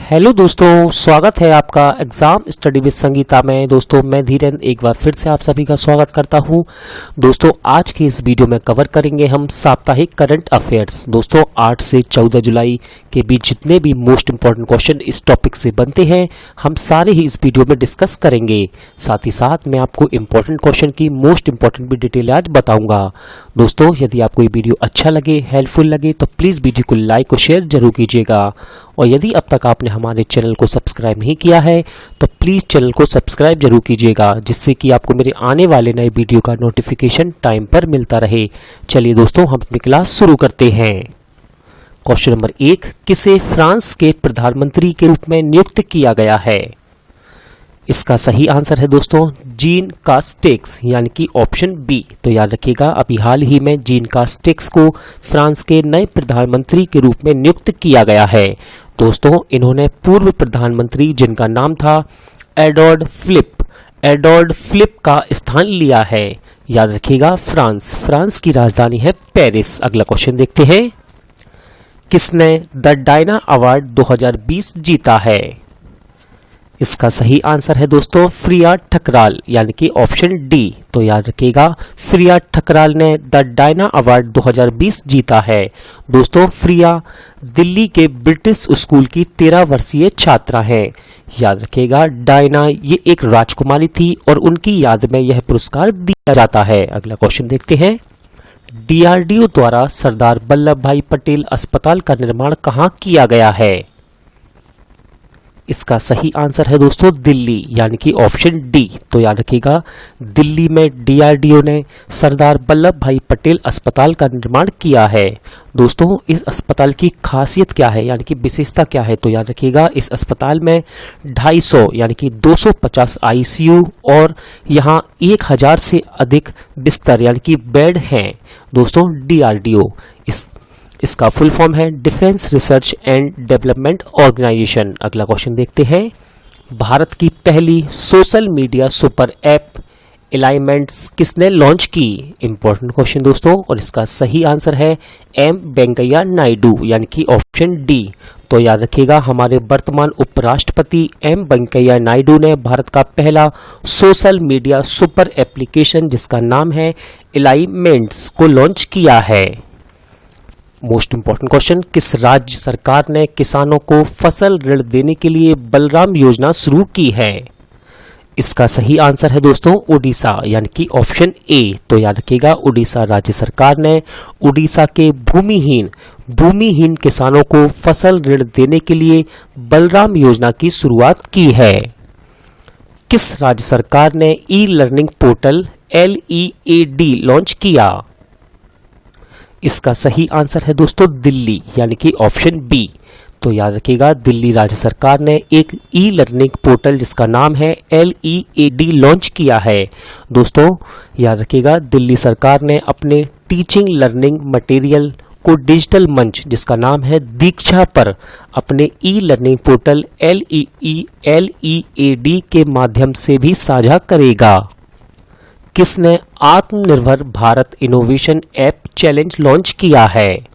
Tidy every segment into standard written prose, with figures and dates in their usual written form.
Hello दोस्तों, स्वागत है आपका एग्जाम स्टडी विद संगीता में। दोस्तों मैं धीरेन्द्र एक बार फिर से आप सभी का स्वागत करता हूं। दोस्तों आज की इस वीडियो में कवर करेंगे हम साप्ताहिक करंट अफेयर्स। दोस्तों 8 से 14 जुलाई के बीच जितने भी मोस्ट इंपॉर्टेंट क्वेश्चन इस टॉपिक से बनते हैं हम सारे ही इस वीडियो में डिस्कस करेंगे। साथ ही साथ मैं आपको इंपॉर्टेंट क्वेश्चन की मोस्ट इंपॉर्टेंट भी डिटेल आज बताऊंगा। दोस्तों यदि आपको ये वीडियो अच्छा लगे, हेल्पफुल लगे तो प्लीज़ वीडियो को लाइक और शेयर जरूर कीजिएगा। और यदि अब तक आपने हमारे चैनल को सब्सक्राइब नहीं किया है तो प्लीज़ चैनल को सब्सक्राइब जरूर कीजिएगा, जिससे कि आपको मेरे आने वाले नए वीडियो का नोटिफिकेशन टाइम पर मिलता रहे। चलिए दोस्तों हम अपनी क्लास शुरू करते हैं। क्वेश्चन नंबर 1, किसे फ्रांस के प्रधानमंत्री के रूप में नियुक्त किया गया है? इसका सही आंसर है दोस्तों जीन कास्टेक्स, यानी कि ऑप्शन बी। तो याद रखिएगा अभी हाल ही में जीन कास्टेक्स को फ्रांस के नए प्रधानमंत्री के रूप में नियुक्त किया गया है। दोस्तों इन्होंने पूर्व प्रधानमंत्री जिनका नाम था एडोर्ड फ्लिप का स्थान लिया है। याद रखिएगा फ्रांस की राजधानी है पेरिस। अगला क्वेश्चन देखते हैं, किसने द डायना अवार्ड 2020 जीता है? इसका सही आंसर है दोस्तों फ्रिया ठकराल, यानी कि ऑप्शन डी। तो याद रखिएगा फ्रिया ठकराल ने द डायना अवार्ड 2020 जीता है। दोस्तों फ्रिया दिल्ली के ब्रिटिश स्कूल की 13 वर्षीय छात्रा हैं। याद रखिएगा डायना ये एक राजकुमारी थी और उनकी याद में यह पुरस्कार दिया जाता है। अगला क्वेश्चन देखते हैं, डीआरडीओ द्वारा सरदार वल्लभ भाई पटेल अस्पताल का निर्माण कहाँ किया गया है? इसका सही आंसर है दोस्तों दिल्ली, यानी कि ऑप्शन डी। तो याद रखिएगा दिल्ली में डीआरडीओ ने सरदार वल्लभ भाई पटेल अस्पताल का निर्माण किया है। दोस्तों इस अस्पताल की खासियत क्या है, यानी कि विशेषता क्या है? तो याद रखिएगा इस अस्पताल में 250 यानी कि 250 आईसीयू और यहाँ 1000 से अधिक बिस्तर यानी कि बेड हैं। दोस्तों डीआरडीओ इसका फुल फॉर्म है defence research and development organisation. अगला क्वेश्चन देखते हैं, भारत की पहली social media super app Elyments किसने लॉन्च की? इंपॉर्टेंट क्वेश्चन दोस्तों, और इसका सही आंसर है एम वेंकैया नायडू, यानी कि ऑप्शन डी। तो याद रखिएगा हमारे वर्तमान उपराष्ट्रपति एम वेंकैया नायडू ने भारत का पहला सोशल मीडिया सुपर एप्लीकेशन जिसका नाम है एलाइनमेंट्स को लॉन्च किया है। मोस्ट इंपॉर्टेंट क्वेश्चन, किस राज्य सरकार ने किसानों को फसल ऋण देने के लिए बलराम योजना शुरू की है? इसका सही आंसर है दोस्तों उड़ीसा, यानी कि ऑप्शन ए। तो याद रखिएगा उड़ीसा राज्य सरकार ने उड़ीसा के भूमिहीन किसानों को फसल ऋण देने के लिए बलराम योजना की शुरुआत की है। किस राज्य सरकार ने e learning portal LEAD launch किया? इसका सही आंसर है दोस्तों दिल्ली, यानी कि ऑप्शन बी। तो याद रखिएगा दिल्ली राज्य सरकार ने एक ई लर्निंग पोर्टल जिसका नाम है LEAD लॉन्च किया है। दोस्तों याद रखिएगा दिल्ली सरकार ने अपने टीचिंग लर्निंग मटेरियल को डिजिटल मंच जिसका नाम है दीक्षा पर अपने ई लर्निंग पोर्टल LEAD के माध्यम से भी साझा करेगा। किसने आत्मनिर्भर Bharat innovation app challenge launch किया है?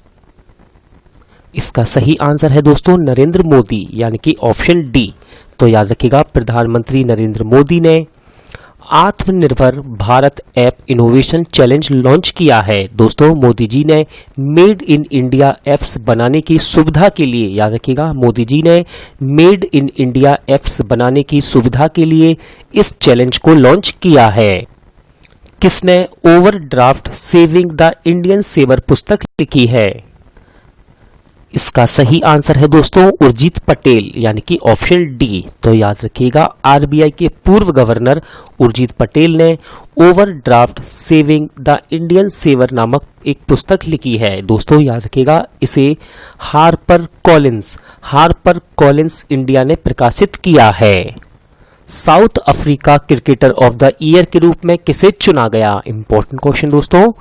इसका सही आंसर है दोस्तों नरेंद्र मोदी, यानी कि ऑप्शन डी। तो याद रखिएगा प्रधानमंत्री नरेंद्र मोदी ने आत्मनिर्भर Bharat app innovation challenge launch किया है। दोस्तों मोदी जी ने मेड इन इंडिया ऐप्स बनाने की सुविधा के लिए, याद रखिएगा मोदी जी ने मेड इन इंडिया ऐप्स बनाने की सुविधा के लिए इस चैलेंज को लॉन्च किया है। किसने overdraft saving the Indian saver पुस्तक लिखी है? इसका सही आंसर है दोस्तों उर्जित पटेल, यानी कि ऑप्शन डी। तो याद रखिएगा RBI के पूर्व गवर्नर उर्जित पटेल ने overdraft saving the Indian saver नामक एक पुस्तक लिखी है। दोस्तों याद रखिएगा इसे हार्पर कॉलिंस इंडिया ने प्रकाशित किया है। South Africa cricketer of the year के रूप में किसे चुना गया? इंपॉर्टेंट क्वेश्चन दोस्तों,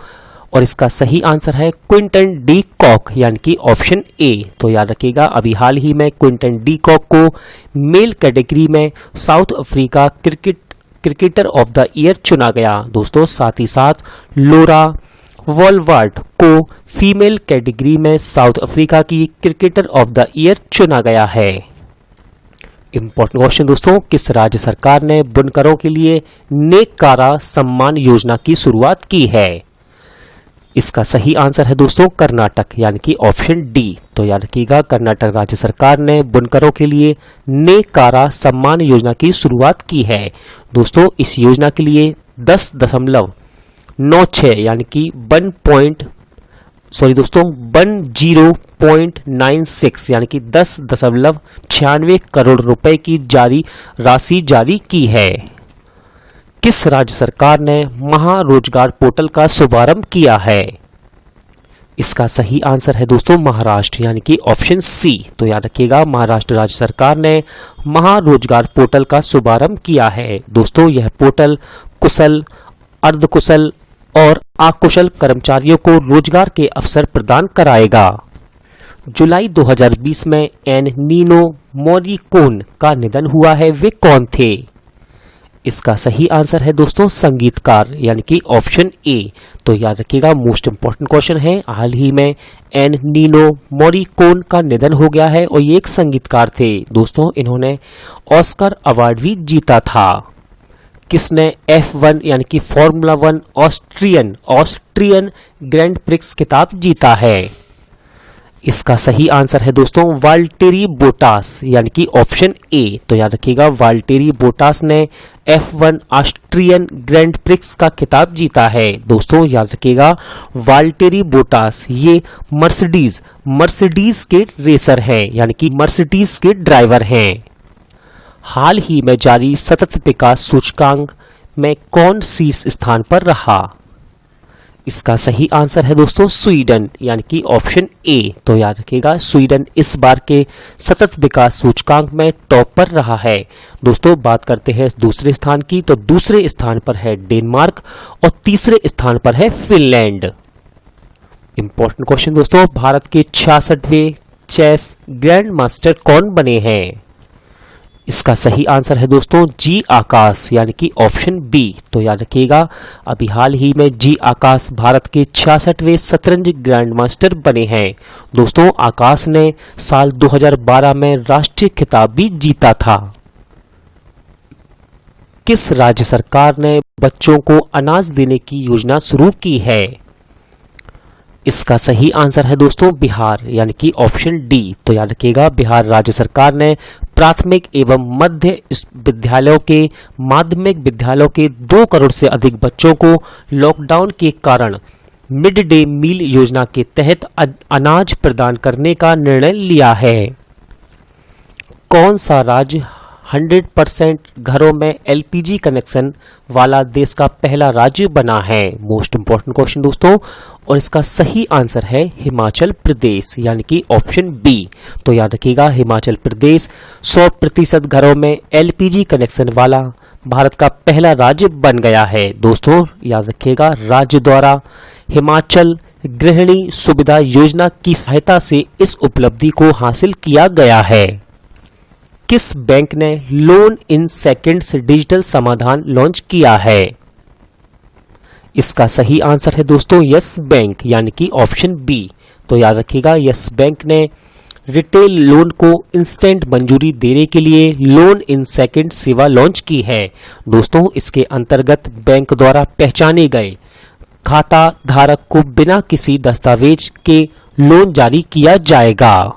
और इसका सही आंसर है क्विंटन डी कॉक, यानी कि ऑप्शन ए। तो याद रखिएगा अभी हाल ही में क्विंटन डी कॉक को मेल कैटेगरी में south Africa cricketer of the year चुना गया। दोस्तों साथ ही साथ लोरा वॉलवर्ट को फीमेल कैटेगरी में साउथ अफ्रीका की क्रिकेटर ऑफ द ईयर चुना गया है। इंपॉर्टेंट क्वेश्चन दोस्तों, किस राज्य सरकार ने बुनकरों के लिए नेकारा सम्मान योजना की शुरुआत की है? इसका सही आंसर है दोस्तों कर्नाटक, यानी कि ऑप्शन डी। तो याद रखिएगा, कर्नाटक राज्य सरकार ने बुनकरों के लिए नेकारा सम्मान योजना की शुरुआत की है। दोस्तों इस योजना के लिए 10.96 यानी कि 10.96 यानी कि 10.96 करोड़ रुपए की राशि जारी की है। किस राज्य सरकार ने महारोजगार पोर्टल का शुभारंभ किया है? इसका सही आंसर है दोस्तों महाराष्ट्र, यानी कि ऑप्शन सी। तो याद रखिएगा, महाराष्ट्र राज्य सरकार ने महारोजगार पोर्टल का शुभारंभ किया है। दोस्तों यह पोर्टल कुशल, अर्धकुशल और अकुशल कर्मचारियों को रोजगार के अवसर प्रदान कराएगा। जुलाई 2020 में एन नीनो मोरिकोन का निधन हुआ है, वे कौन थे? इसका सही आंसर है दोस्तों संगीतकार, यानी कि ऑप्शन ए। तो याद रखिएगा, मोस्ट इंपॉर्टेंट क्वेश्चन है। हाल ही में एन नीनो मोरिकोन का निधन हो गया है और ये एक संगीतकार थे। दोस्तों इन्होंने ऑस्कर अवार्ड भी जीता था। किसने F1 यानी कि फॉर्मूला 1 ऑस्ट्रियन ग्रैंड प्रिक्स खिताब जीता है? इसका सही आंसर है दोस्तों वाल्टेरी बोटास, यानी कि ऑप्शन ए। तो याद रखिएगा, वाल्टेरी बोटास ने F1 ऑस्ट्रियन ग्रैंड प्रिक्स का खिताब जीता है। दोस्तों याद रखिएगा, वाल्टेरी बोटास ये मर्सिडीज के रेसर हैं, यानी कि मर्सिडीज के ड्राइवर हैं। हाल ही में जारी सतत विकास सूचकांक में कौन शीर्ष स्थान पर रहा? इसका सही आंसर है दोस्तों स्वीडन, यानी कि ऑप्शन ए। तो याद रखिएगा, स्वीडन इस बार के सतत विकास सूचकांक में टॉप पर रहा है। दोस्तों बात करते हैं दूसरे स्थान की, तो दूसरे स्थान पर है डेनमार्क और तीसरे स्थान पर है फिनलैंड। इंपॉर्टेंट क्वेश्चन दोस्तों, भारत के 66वें चेस ग्रैंड मास्टर कौन बने हैं? इसका सही आंसर है दोस्तों जी आकाश, यानी कि ऑप्शन बी। तो याद रखिएगा, अभी हाल ही में जी आकाश भारत के 66वें शतरंज ग्रैंड मास्टर बने हैं। दोस्तों आकाश ने साल 2012 में राष्ट्रीय खिताब भी जीता था। किस राज्य सरकार ने बच्चों को अनाज देने की योजना शुरू की है? इसका सही आंसर है दोस्तों बिहार, यानी कि ऑप्शन डी। तो याद रखिएगा, बिहार राज्य सरकार ने प्राथमिक एवं मध्य विद्यालयों के माध्यमिक विद्यालयों के 2 करोड़ से अधिक बच्चों को लॉकडाउन के कारण मिड डे मील योजना के तहत अनाज प्रदान करने का निर्णय लिया है। कौन सा राज्य 100% घरों में एलपीजी कनेक्शन वाला देश का पहला राज्य बना है? मोस्ट इंपॉर्टेंट क्वेश्चन दोस्तों, और इसका सही आंसर है हिमाचल प्रदेश, यानी कि ऑप्शन बी। तो याद रखिएगा, हिमाचल प्रदेश 100% घरों में एलपीजी कनेक्शन वाला भारत का पहला राज्य बन गया है। दोस्तों याद रखिएगा, राज्य द्वारा हिमाचल गृहिणी सुविधा योजना की सहायता से इस उपलब्धि को हासिल किया गया है। किस बैंक ने लोन इन सेकंड्स डिजिटल समाधान लॉन्च किया है? इसका सही आंसर है दोस्तों यस बैंक, यानी कि ऑप्शन बी। तो याद रखिएगा, यस बैंक ने रिटेल लोन को इंस्टेंट मंजूरी देने के लिए लोन इन सेकंड सेवा लॉन्च की है। दोस्तों इसके अंतर्गत बैंक द्वारा पहचाने गए खाता धारक को बिना किसी दस्तावेज के लोन जारी किया जाएगा।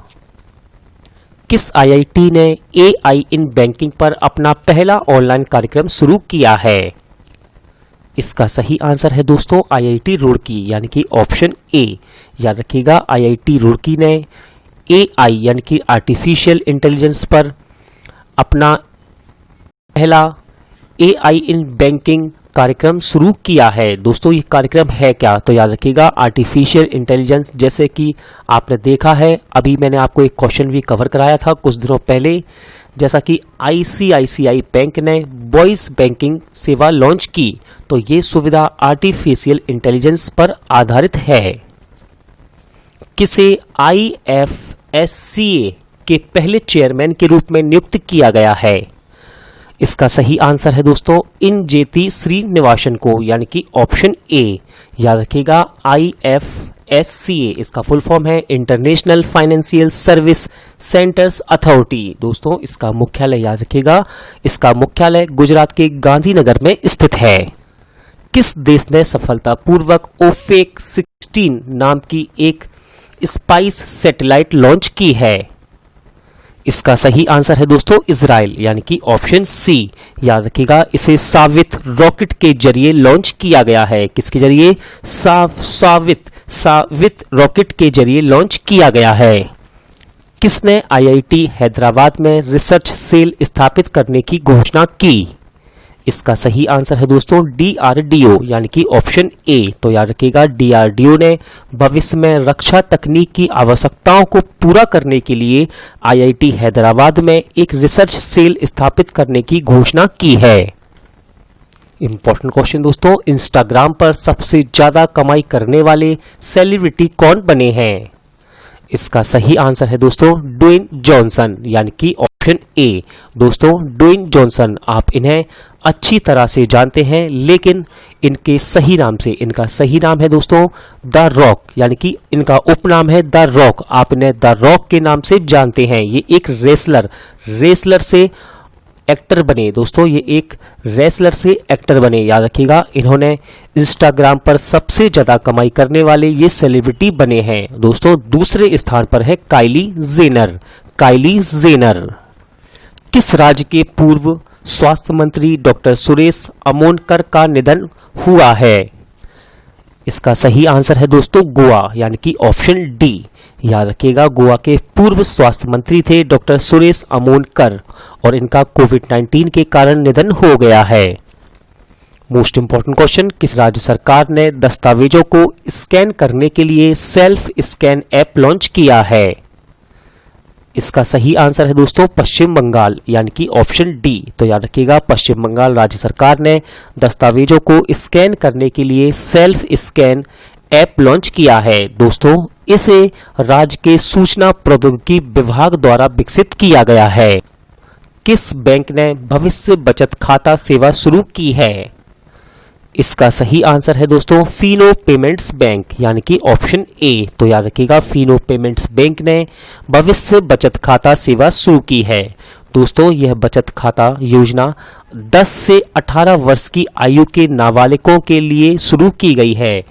किस आईआईटी ने एआई इन बैंकिंग पर अपना पहला ऑनलाइन कार्यक्रम शुरू किया है? इसका सही आंसर है दोस्तों आईआईटी रुड़की, यानी कि ऑप्शन ए। याद रखिएगा, आईआईटी रुड़की ने एआई यानी कि आर्टिफिशियल इंटेलिजेंस पर अपना पहला एआई इन बैंकिंग कार्यक्रम शुरू किया है। दोस्तों ये कार्यक्रम है क्या? तो याद रखिएगा, आर्टिफिशियल इंटेलिजेंस, जैसे कि आपने देखा है, अभी मैंने आपको एक क्वेश्चन भी कवर कराया था कुछ दिनों पहले, जैसा कि आईसीआईसीआई बैंक ने वॉइस बैंकिंग सेवा लॉन्च की, तो ये सुविधा आर्टिफिशियल इंटेलिजेंस पर आधारित है। किसे आईएफएससीए के पहले चेयरमैन के रूप में नियुक्त किया गया है? इसका सही आंसर है दोस्तों इंजेती श्रीनिवासन को, यानी कि ऑप्शन ए। याद रखिएगा, आईएफएससीए IFSCA, इसका फुल फॉर्म है international financial service centres authority. दोस्तों इसका मुख्यालय याद रखिएगा, इसका मुख्यालय गुजरात के गांधीनगर में स्थित है। किस देश ने सफलतापूर्वक ओफेक 16 नाम की एक स्पाइस सैटेलाइट लॉन्च की है? इसका सही आंसर है दोस्तों इजराइल, यानी कि ऑप्शन सी। याद रखिएगा, इसे सावित रॉकेट के जरिए लॉन्च किया गया है। किसके जरिए? सावित रॉकेट के जरिए लॉन्च किया गया है। किसने IIT हैदराबाद में रिसर्च सेल स्थापित करने की घोषणा की? इसका सही आंसर है दोस्तों DRDO, यानी कि ऑप्शन ए। तो याद रखिएगा, DRDO ने भविष्य में रक्षा तकनीक की आवश्यकताओं को पूरा करने के लिए IIT हैदराबाद में एक रिसर्च सेल स्थापित करने की घोषणा की है। इंपॉर्टेंट क्वेश्चन दोस्तों, इंस्टाग्राम पर सबसे ज्यादा कमाई करने वाले सेलिब्रिटी कौन बने हैं? इसका सही आंसर है दोस्तों ड्वेन जॉनसन, यानी कि ऑप्शन ए। दोस्तों ड्वेन जॉनसन, आप इन्हें अच्छी तरह से जानते हैं, लेकिन इनके सही नाम से, इनका सही नाम है दोस्तों द रॉक, यानी कि इनका उपनाम है द रॉक। आप इन्हें द रॉक के नाम से जानते हैं। ये एक रेसलर से एक्टर बने। दोस्तों ये एक रेसलर से एक्टर बने, याद रखिएगा। इन्होंने इंस्टाग्राम पर सबसे ज्यादा कमाई करने वाले ये सेलिब्रिटी बने हैं। दोस्तों दूसरे स्थान पर है काइली जेनर। किस राज्य के पूर्व स्वास्थ्य मंत्री डॉक्टर सुरेश अमोनकर का निधन हुआ है? इसका सही आंसर है दोस्तों गोवा, यानी कि ऑप्शन डी। याद रखिएगा, गोवा के पूर्व स्वास्थ्य मंत्री थे डॉक्टर सुरेश अमोनकर, और इनका कोविड-19 के कारण निधन हो गया है। मोस्ट इंपॉर्टेंट क्वेश्चन, किस राज्य सरकार ने दस्तावेजों को स्कैन करने के लिए सेल्फ स्कैन ऐप लॉन्च किया है? इसका सही आंसर है दोस्तों पश्चिम बंगाल, यानी कि ऑप्शन डी। तो याद रखिएगा, पश्चिम बंगाल राज्य सरकार ने दस्तावेजों को स्कैन करने के लिए सेल्फ स्कैन ऐप लॉन्च किया है। दोस्तों इसे राज्य के सूचना प्रौद्योगिकी विभाग द्वारा विकसित किया गया है। किस बैंक ने भविष्य बचत खाता सेवा शुरू की है? इसका सही आंसर है दोस्तों फिनो पेमेंट्स बैंक, यानी कि ऑप्शन ए। तो याद रखिएगा, फिनो पेमेंट्स बैंक ने भविष्य बचत खाता सेवा शुरू की है। दोस्तों यह बचत खाता योजना 10 से 18 वर्ष की आयु के नाबालिगों के लिए शुरू की गई है।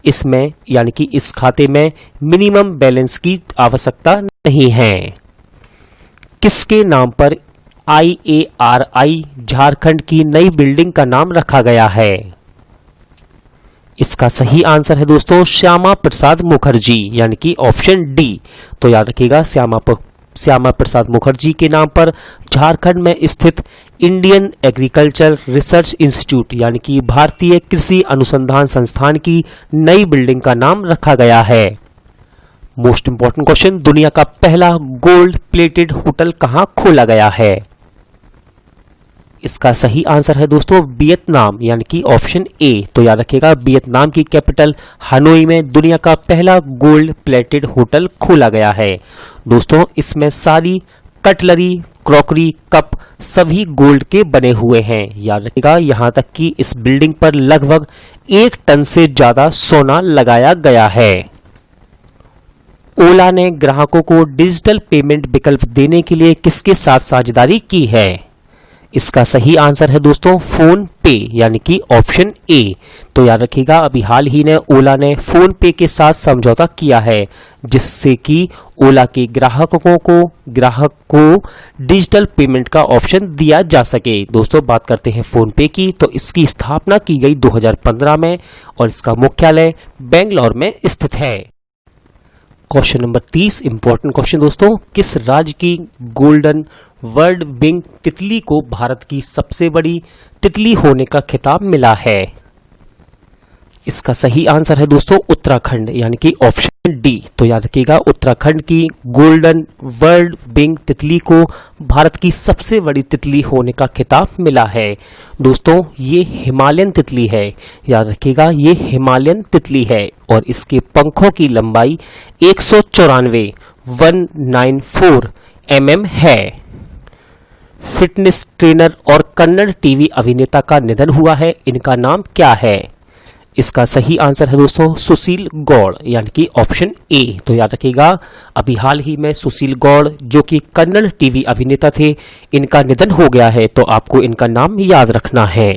इसमें यानी कि इस खाते में मिनिमम बैलेंस की आवश्यकता नहीं है। किसके नाम पर IARI झारखंड की नई बिल्डिंग का नाम रखा गया है? इसका सही आंसर है दोस्तों श्यामा प्रसाद मुखर्जी, यानी कि ऑप्शन डी। तो याद रखिएगा, श्यामा प्रसाद मुखर्जी के नाम पर झारखंड में स्थित इंडियन एग्रीकल्चर रिसर्च इंस्टीट्यूट, यानी कि भारतीय कृषि अनुसंधान संस्थान की नई बिल्डिंग का नाम रखा गया है। मोस्ट इंपॉर्टेंट क्वेश्चन, दुनिया का पहला गोल्ड प्लेटेड होटल कहां खोला गया है? इसका सही आंसर है दोस्तों वियतनाम, यानी कि ऑप्शन ए। तो याद रखिएगा, वियतनाम की कैपिटल हनोई में दुनिया का पहला गोल्ड प्लेटेड होटल खोला गया है। दोस्तों इसमें सारी कटलरी, क्रॉकरी, कप सभी गोल्ड के बने हुए हैं। याद रखिएगा, यहां तक कि इस बिल्डिंग पर लगभग 1 टन से ज्यादा सोना लगाया गया है। ओला ने ग्राहकों को डिजिटल पेमेंट विकल्प देने के लिए किसके साथ साझेदारी की है? इसका सही आंसर है दोस्तों फोन पे, यानी कि ऑप्शन ए। तो याद रखिएगा, अभी हाल ही ने ओला ने फोन पे के साथ समझौता किया है, जिससे कि ओला के ग्राहक को डिजिटल पेमेंट का ऑप्शन दिया जा सके। दोस्तों बात करते हैं फोन पे की, तो इसकी स्थापना की गई 2015 में और इसका मुख्यालय बेंगलोर में स्थित है। क्वेश्चन नंबर 30 इंपॉर्टेंट क्वेश्चन दोस्तों, किस राज्य की गोल्डन वर्ल्ड विंग तितली को भारत की सबसे बड़ी तितली होने का खिताब मिला है? इसका सही आंसर है दोस्तों उत्तराखंड, यानी कि ऑप्शन डी। तो याद रखिएगा, उत्तराखंड की गोल्डन वर्ल्ड विंग तितली को भारत की सबसे बड़ी तितली होने का खिताब मिला है। दोस्तों ये हिमालयन तितली है, याद रखिएगा ये हिमालयन तितली है और इसके पंखों की लंबाई 194 mm है। फिटनेस ट्रेनर और कन्नड़ टीवी अभिनेता का निधन हुआ है, इनका नाम क्या है? इसका सही आंसर है दोस्तों सुशील गौड़ यानी कि ऑप्शन ए। तो याद रखिएगा, अभी हाल ही में सुशील गौड़ जो कि कन्नड़ टीवी अभिनेता थे, इनका निधन हो गया है, तो आपको इनका नाम याद रखना है।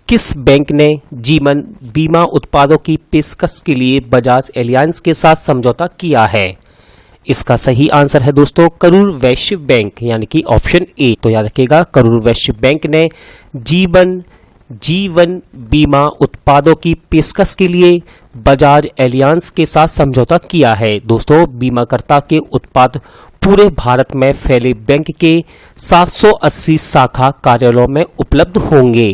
किस बैंक ने जीवन बीमा उत्पादों की पेशकश के लिए बजाज एलियांस के साथ समझौता किया है? इसका सही आंसर है दोस्तों करूर वैश्य बैंक यानी कि ऑप्शन ए। तो याद रखिएगा, करूर वैश्य बैंक ने जीवन बीमा उत्पादों की पेशकश के लिए बजाज एलियांस के साथ समझौता किया है। दोस्तों, बीमाकर्ता के उत्पाद पूरे भारत में फैले बैंक के 780 शाखा कार्यालयों में उपलब्ध होंगे।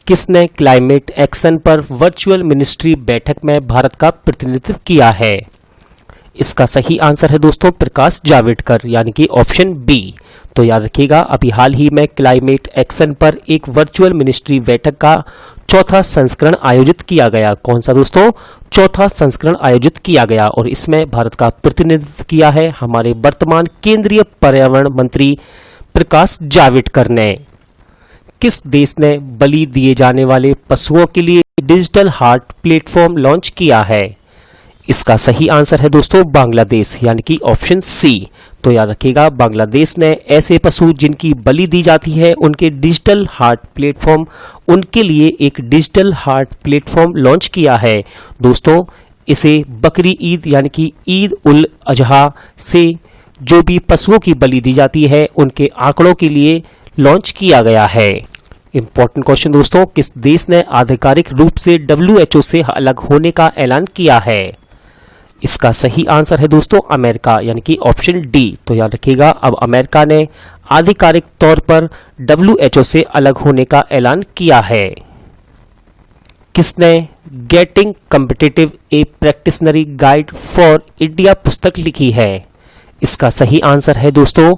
किसने क्लाइमेट एक्शन पर वर्चुअल मिनिस्ट्री बैठक में भारत का प्रतिनिधित्व किया है? इसका सही आंसर है दोस्तों प्रकाश जावड़ेकर यानी कि ऑप्शन बी। तो याद रखिएगा, अभी हाल ही में क्लाइमेट एक्शन पर एक वर्चुअल मिनिस्ट्री बैठक का चौथा संस्करण आयोजित किया गया। कौन सा दोस्तों? चौथा संस्करण आयोजित किया गया और इसमें भारत का प्रतिनिधित्व किया है हमारे वर्तमान केंद्रीय पर्यावरण मंत्री प्रकाश जावड़ेकर ने। किस देश ने बलि दिए जाने वाले पशुओं के लिए डिजिटल हार्ट प्लेटफॉर्म लॉन्च किया है? इसका सही आंसर है दोस्तों बांग्लादेश यानी कि ऑप्शन सी। तो याद रखिएगा, बांग्लादेश ने ऐसे पशु जिनकी बलि दी जाती है उनके डिजिटल हार्ट प्लेटफॉर्म उनके लिए एक डिजिटल हार्ट प्लेटफॉर्म लॉन्च किया है। दोस्तों, इसे बकरी ईद यानी कि ईद उल अजहा से जो भी पशुओं की बलि दी जाती है उनके आंकड़ों के लिए लॉन्च किया गया है। इंपॉर्टेंट क्वेश्चन दोस्तों, किस देश ने आधिकारिक रूप से WHO से अलग होने का ऐलान किया है? इसका सही आंसर है दोस्तों अमेरिका यानी कि ऑप्शन डी। तो याद रखिएगा, अब अमेरिका ने आधिकारिक तौर पर WHO से अलग होने का ऐलान किया है। किसने getting competitive a practitioner's guide for India पुस्तक लिखी है? इसका सही आंसर है दोस्तों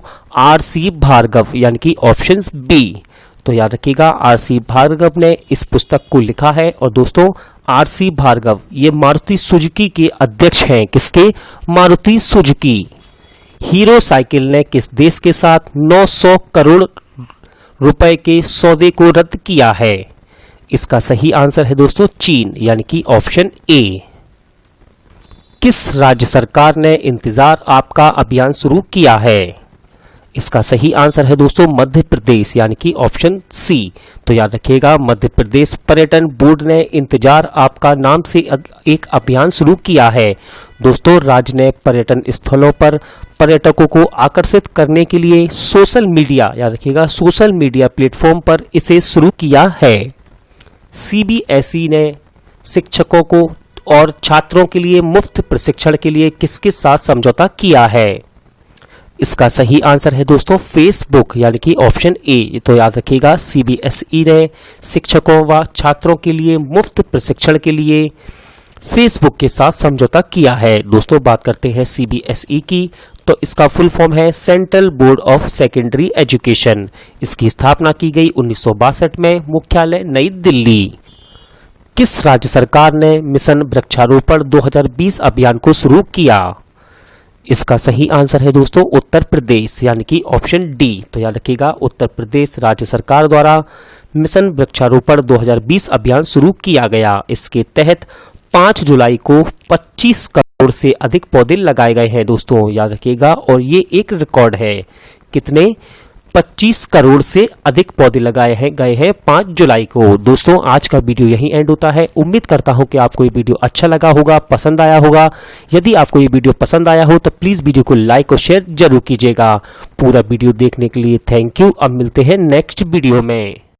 RC भार्गव यानी कि ऑप्शन बी। तो याद रखिएगा, RC भार्गव ने इस पुस्तक को लिखा है और दोस्तों RC भार्गव ये मारुति सुजुकी के अध्यक्ष हैं। किसके? मारुति सुजुकी। हीरो साइकिल ने किस देश के साथ 900 करोड़ रुपए के सौदे को रद्द किया है? इसका सही आंसर है दोस्तों चीन यानी कि ऑप्शन ए। किस राज्य सरकार ने इंतजार आपका अभियान शुरू किया है? इसका सही आंसर है दोस्तों मध्य प्रदेश यानी कि ऑप्शन सी। तो याद रखिएगा, मध्य प्रदेश पर्यटन बोर्ड ने इंतजार आपका नाम से एक अभियान शुरू किया है। दोस्तों, राज्य ने पर्यटन स्थलों पर पर्यटकों को आकर्षित करने के लिए सोशल मीडिया, याद रखिएगा सोशल मीडिया प्लेटफॉर्म पर इसे शुरू किया है। CBSE ने शिक्षकों को और छात्रों के लिए मुफ्त प्रशिक्षण के लिए किसके साथ समझौता किया है? इसका सही आंसर है दोस्तों फेसबुक यानी कि ऑप्शन ए। तो याद रखिएगा, CBSE ने शिक्षकों व छात्रों के लिए मुफ्त प्रशिक्षण के लिए फेसबुक के साथ समझौता किया है। दोस्तों, बात करते हैं CBSE की, तो इसका फुल फॉर्म है central board of secondary education. इसकी स्थापना की गई 1962 में, मुख्यालय नई दिल्ली। किस राज्य सरकार ने मिशन वृक्षारोपण 2020 अभियान को शुरू किया? इसका सही आंसर है दोस्तों उत्तर प्रदेश यानी कि ऑप्शन डी। तो याद रखिएगा, उत्तर प्रदेश राज्य सरकार द्वारा मिशन वृक्षारोपण 2020 अभियान शुरू किया गया। इसके तहत 5 जुलाई को 25 करोड़ से अधिक पौधे लगाए गए हैं दोस्तों, याद रखिएगा, और ये एक रिकॉर्ड है। कितने? 25 करोड़ से अधिक पौधे लगाए गए हैं 5 जुलाई को। दोस्तों, आज का वीडियो यहीं एंड होता है। उम्मीद करता हूं कि आपको ये वीडियो अच्छा लगा होगा, पसंद आया होगा। यदि आपको ये वीडियो पसंद आया हो तो प्लीज वीडियो को लाइक और शेयर जरूर कीजिएगा। पूरा वीडियो देखने के लिए थैंक यू। अब मिलते हैं नेक्स्ट वीडियो में।